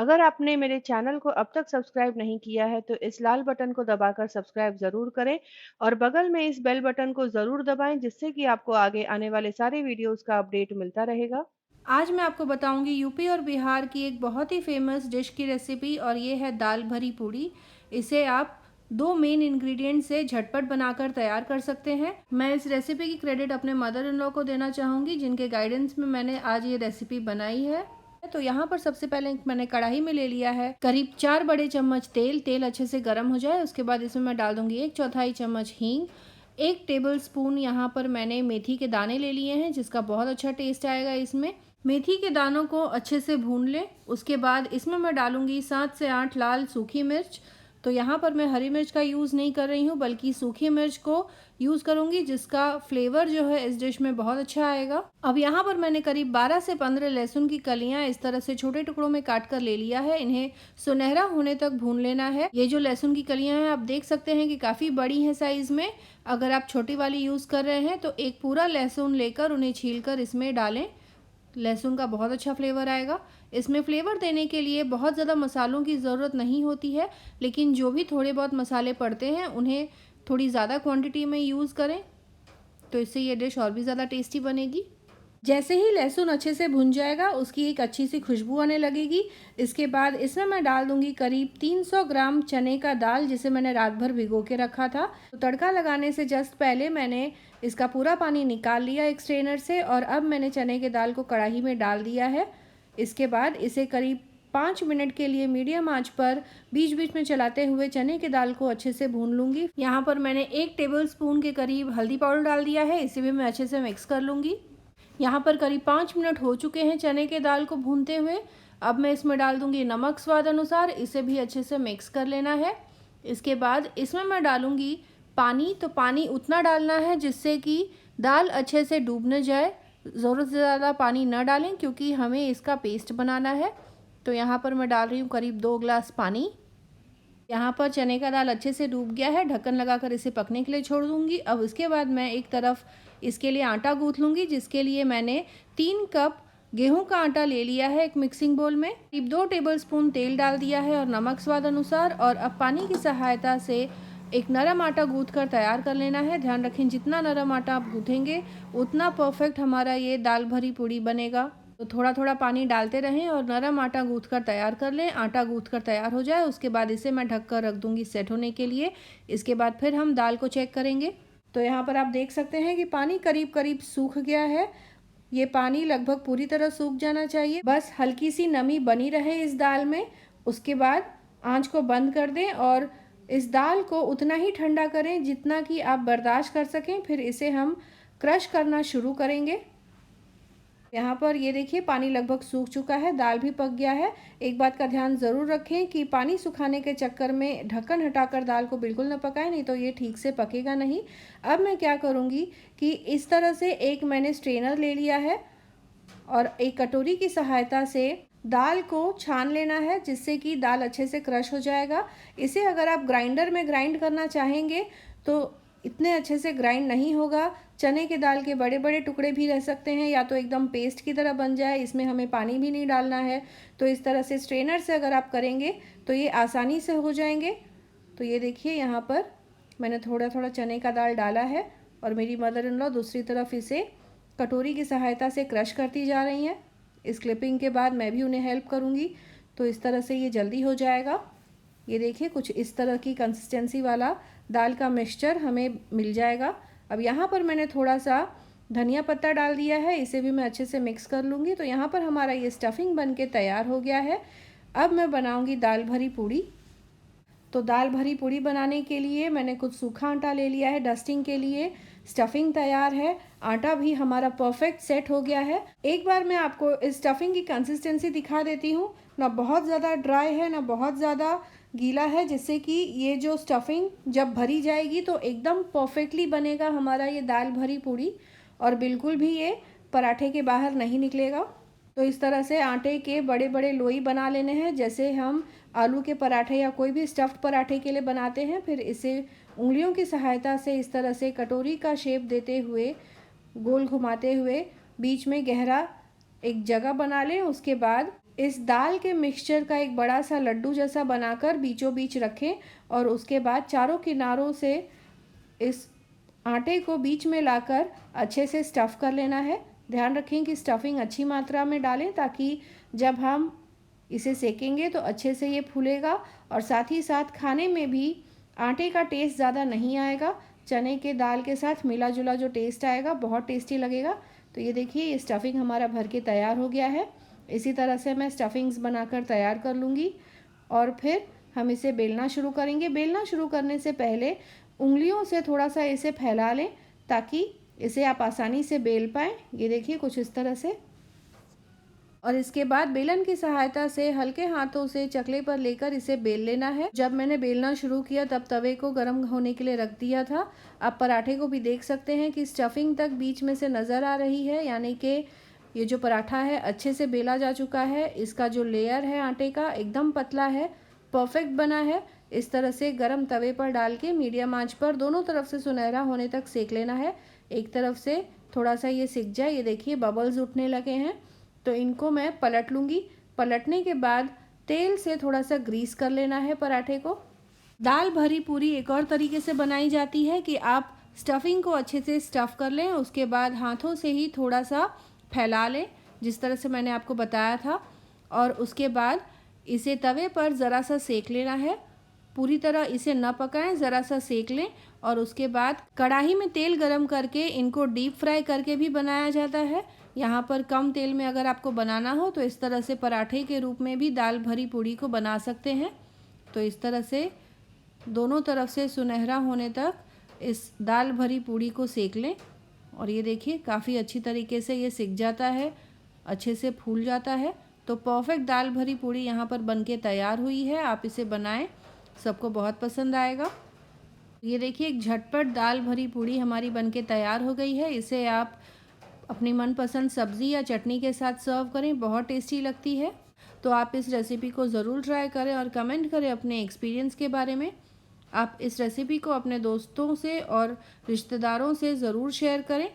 अगर आपने मेरे चैनल को अब तक सब्सक्राइब नहीं किया है तो इस लाल बटन को दबाकर सब्सक्राइब ज़रूर करें और बगल में इस बेल बटन को ज़रूर दबाएं जिससे कि आपको आगे आने वाले सारे वीडियोस का अपडेट मिलता रहेगा। आज मैं आपको बताऊंगी यूपी और बिहार की एक बहुत ही फेमस डिश की रेसिपी और ये है दाल भरी पूड़ी। इसे आप दो मेन इंग्रेडिएंट से झटपट बनाकर तैयार कर सकते हैं। मैं इस रेसिपी की क्रेडिट अपने मदर इन लॉ को देना चाहूँगी जिनके गाइडेंस में मैंने आज ये रेसिपी बनाई है। तो यहाँ पर सबसे पहले मैंने कढ़ाई में ले लिया है करीब 4 बड़े चम्मच तेल। तेल अच्छे से गर्म हो जाए उसके बाद इसमें मैं डाल दूंगी 1/4 चम्मच हींग। 1 टेबल स्पून यहाँ पर मैंने मेथी के दाने ले लिए हैं जिसका बहुत अच्छा टेस्ट आएगा इसमें। मेथी के दानों को अच्छे से भून लें। उसके बाद इसमें मैं डालूंगी 7 से 8 लाल सूखी मिर्च। तो यहाँ पर मैं हरी मिर्च का यूज़ नहीं कर रही हूँ बल्कि सूखी मिर्च को यूज़ करूँगी जिसका फ्लेवर जो है इस डिश में बहुत अच्छा आएगा। अब यहाँ पर मैंने करीब 12 से 15 लहसुन की कलियाँ इस तरह से छोटे टुकड़ों में काट कर ले लिया है। इन्हें सुनहरा होने तक भून लेना है। ये जो लहसुन की कलियाँ हैं आप देख सकते हैं कि काफ़ी बड़ी हैं साइज़ में। अगर आप छोटी वाली यूज़ कर रहे हैं तो एक पूरा लहसुन लेकर उन्हें छील कर इसमें डालें। लहसुन का बहुत अच्छा फ्लेवर आएगा। इसमें फ्लेवर देने के लिए बहुत ज़्यादा मसालों की ज़रूरत नहीं होती है, लेकिन जो भी थोड़े बहुत मसाले पड़ते हैं उन्हें थोड़ी ज़्यादा क्वांटिटी में यूज़ करें, तो इससे ये डिश और भी ज़्यादा टेस्टी बनेगी। जैसे ही लहसुन अच्छे से भुन जाएगा उसकी एक अच्छी सी खुशबू आने लगेगी। इसके बाद इसमें मैं डाल दूंगी करीब 300 ग्राम चने का दाल जिसे मैंने रात भर भिगो के रखा था। तो तड़का लगाने से जस्ट पहले मैंने इसका पूरा पानी निकाल लिया एक स्ट्रेनर से और अब मैंने चने के दाल को कढ़ाई में डाल दिया है। इसके बाद इसे करीब 5 मिनट के लिए मीडियम आंच पर बीच बीच में चलाते हुए चने के दाल को अच्छे से भून लूंगी। यहाँ पर मैंने 1 टेबल स्पून के करीब हल्दी पाउडर डाल दिया है, इसे भी मैं अच्छे से मिक्स कर लूंगी। यहाँ पर करीब 5 मिनट हो चुके हैं चने के दाल को भूनते हुए। अब मैं इसमें डाल दूंगी नमक स्वाद अनुसार, इसे भी अच्छे से मिक्स कर लेना है। इसके बाद इसमें मैं डालूंगी पानी। तो पानी उतना डालना है जिससे कि दाल अच्छे से डूब न जाए। ज़रूरत से ज़्यादा पानी न डालें क्योंकि हमें इसका पेस्ट बनाना है। तो यहाँ पर मैं डाल रही हूँ करीब 2 गिलास पानी। यहाँ पर चने का दाल अच्छे से डूब गया है। ढक्कन लगाकर इसे पकने के लिए छोड़ दूंगी। अब इसके बाद मैं एक तरफ इसके लिए आटा गूँथ लूँगी जिसके लिए मैंने 3 कप गेहूं का आटा ले लिया है एक मिक्सिंग बोल में। करीब 2 टेबल स्पून तेल डाल दिया है और नमक स्वाद अनुसार। और अब पानी की सहायता से एक नरम आटा गूँथ कर तैयार कर लेना है। ध्यान रखें जितना नरम आटा आप गूँथेंगे उतना परफेक्ट हमारा ये दाल भरी पूड़ी बनेगा। तो थोड़ा थोड़ा पानी डालते रहें और नरम आटा गूँथ कर तैयार कर लें। आटा गूँथ कर तैयार हो जाए उसके बाद इसे मैं ढक कर रख दूँगी सेट होने के लिए। इसके बाद फिर हम दाल को चेक करेंगे। तो यहाँ पर आप देख सकते हैं कि पानी करीब करीब सूख गया है। ये पानी लगभग पूरी तरह सूख जाना चाहिए, बस हल्की सी नमी बनी रहे इस दाल में। उसके बाद आंच को बंद कर दें और इस दाल को उतना ही ठंडा करें जितना कि आप बर्दाश्त कर सकें। फिर इसे हम क्रश करना शुरू करेंगे। यहाँ पर ये देखिए पानी लगभग सूख चुका है, दाल भी पक गया है। एक बात का ध्यान ज़रूर रखें कि पानी सुखाने के चक्कर में ढक्कन हटाकर दाल को बिल्कुल न पकाएं, नहीं तो ये ठीक से पकेगा नहीं। अब मैं क्या करूँगी कि इस तरह से एक मैंने स्ट्रेनर ले लिया है और एक कटोरी की सहायता से दाल को छान लेना है जिससे कि दाल अच्छे से क्रश हो जाएगा। इसे अगर आप ग्राइंडर में ग्राइंड करना चाहेंगे तो इतने अच्छे से ग्राइंड नहीं होगा। चने के दाल के बड़े बड़े टुकड़े भी रह सकते हैं या तो एकदम पेस्ट की तरह बन जाए। इसमें हमें पानी भी नहीं डालना है। तो इस तरह से स्ट्रेनर से अगर आप करेंगे तो ये आसानी से हो जाएंगे। तो ये देखिए यहाँ पर मैंने थोड़ा थोड़ा चने का दाल डाला है और मेरी मदर इन लॉ दूसरी तरफ इसे कटोरी की सहायता से क्रश करती जा रही हैं। इस क्लिपिंग के बाद मैं भी उन्हें हेल्प करूँगी तो इस तरह से ये जल्दी हो जाएगा। ये देखिए कुछ इस तरह की कंसिस्टेंसी वाला दाल का मिक्सचर हमें मिल जाएगा। अब यहाँ पर मैंने थोड़ा सा धनिया पत्ता डाल दिया है, इसे भी मैं अच्छे से मिक्स कर लूँगी। तो यहाँ पर हमारा ये स्टफिंग बन के तैयार हो गया है। अब मैं बनाऊँगी दाल भरी पूड़ी। तो दाल भरी पूड़ी बनाने के लिए मैंने कुछ सूखा आटा ले लिया है डस्टिंग के लिए। स्टफिंग तैयार है, आटा भी हमारा परफेक्ट सेट हो गया है। एक बार मैं आपको इस स्टफिंग की कंसिस्टेंसी दिखा देती हूँ। ना बहुत ज़्यादा ड्राई है ना बहुत ज़्यादा गीला है, जिससे कि ये जो स्टफिंग जब भरी जाएगी तो एकदम परफेक्टली बनेगा हमारा ये दाल भरी पूड़ी और बिल्कुल भी ये पराठे के बाहर नहीं निकलेगा। तो इस तरह से आटे के बड़े बड़े लोई बना लेने हैं जैसे हम आलू के पराठे या कोई भी स्टफ्ड पराठे के लिए बनाते हैं। फिर इसे उंगलियों की सहायता से इस तरह से कटोरी का शेप देते हुए गोल घुमाते हुए बीच में गहरा एक जगह बना लें। उसके बाद इस दाल के मिक्सचर का एक बड़ा सा लड्डू जैसा बनाकर बीचों बीच रखें और उसके बाद चारों किनारों से इस आटे को बीच में लाकर अच्छे से स्टफ़ कर लेना है। ध्यान रखें कि स्टफिंग अच्छी मात्रा में डालें ताकि जब हम इसे सेकेंगे तो अच्छे से ये फूलेगा और साथ ही साथ खाने में भी आटे का टेस्ट ज़्यादा नहीं आएगा। चने के दाल के साथ मिला जुला जो टेस्ट आएगा बहुत टेस्टी लगेगा। तो ये देखिए ये स्टफिंग हमारा भर के तैयार हो गया है। इसी तरह से मैं स्टफिंग्स बनाकर तैयार कर लूँगी और फिर हम इसे बेलना शुरू करेंगे। बेलना शुरू करने से पहले उंगलियों से थोड़ा सा इसे फैला लें ताकि इसे आप आसानी से बेल पाएँ। ये देखिए कुछ इस तरह से। और इसके बाद बेलन की सहायता से हल्के हाथों से चकले पर लेकर इसे बेल लेना है। जब मैंने बेलना शुरू किया तब तवे को गर्म होने के लिए रख दिया था। आप पराठे को भी देख सकते हैं कि स्टफिंग तक बीच में से नज़र आ रही है, यानी कि ये जो पराठा है अच्छे से बेला जा चुका है। इसका जो लेयर है आटे का एकदम पतला है, परफेक्ट बना है। इस तरह से गर्म तवे पर डाल के मीडियम आंच पर दोनों तरफ से सुनहरा होने तक सेक लेना है। एक तरफ से थोड़ा सा ये सिक जाए, ये देखिए बबल्स उठने लगे हैं, तो इनको मैं पलट लूँगी। पलटने के बाद तेल से थोड़ा सा ग्रीस कर लेना है पराठे को। दाल भरी पूरी एक और तरीके से बनाई जाती है कि आप स्टफिंग को अच्छे से स्टफ़ कर लें, उसके बाद हाथों से ही थोड़ा सा फैला लें जिस तरह से मैंने आपको बताया था, और उसके बाद इसे तवे पर ज़रा सा सेक लेना है। पूरी तरह इसे न पकाएं, ज़रा सा सेक लें और उसके बाद कढ़ाई में तेल गरम करके इनको डीप फ्राई करके भी बनाया जाता है। यहाँ पर कम तेल में अगर आपको बनाना हो तो इस तरह से पराठे के रूप में भी दाल भरी पूड़ी को बना सकते हैं। तो इस तरह से दोनों तरफ से सुनहरा होने तक इस दाल भरी पूड़ी को सेक लें और ये देखिए काफ़ी अच्छी तरीके से ये सिक जाता है, अच्छे से फूल जाता है। तो परफेक्ट दाल भरी पूड़ी यहाँ पर बनके तैयार हुई है। आप इसे बनाएं, सबको बहुत पसंद आएगा। ये देखिए एक झटपट दाल भरी पूड़ी हमारी बनके तैयार हो गई है। इसे आप अपनी मनपसंद सब्ज़ी या चटनी के साथ सर्व करें, बहुत टेस्टी लगती है। तो आप इस रेसिपी को ज़रूर ट्राई करें और कमेंट करें अपने एक्सपीरियंस के बारे में। आप इस रेसिपी को अपने दोस्तों से और रिश्तेदारों से ज़रूर शेयर करें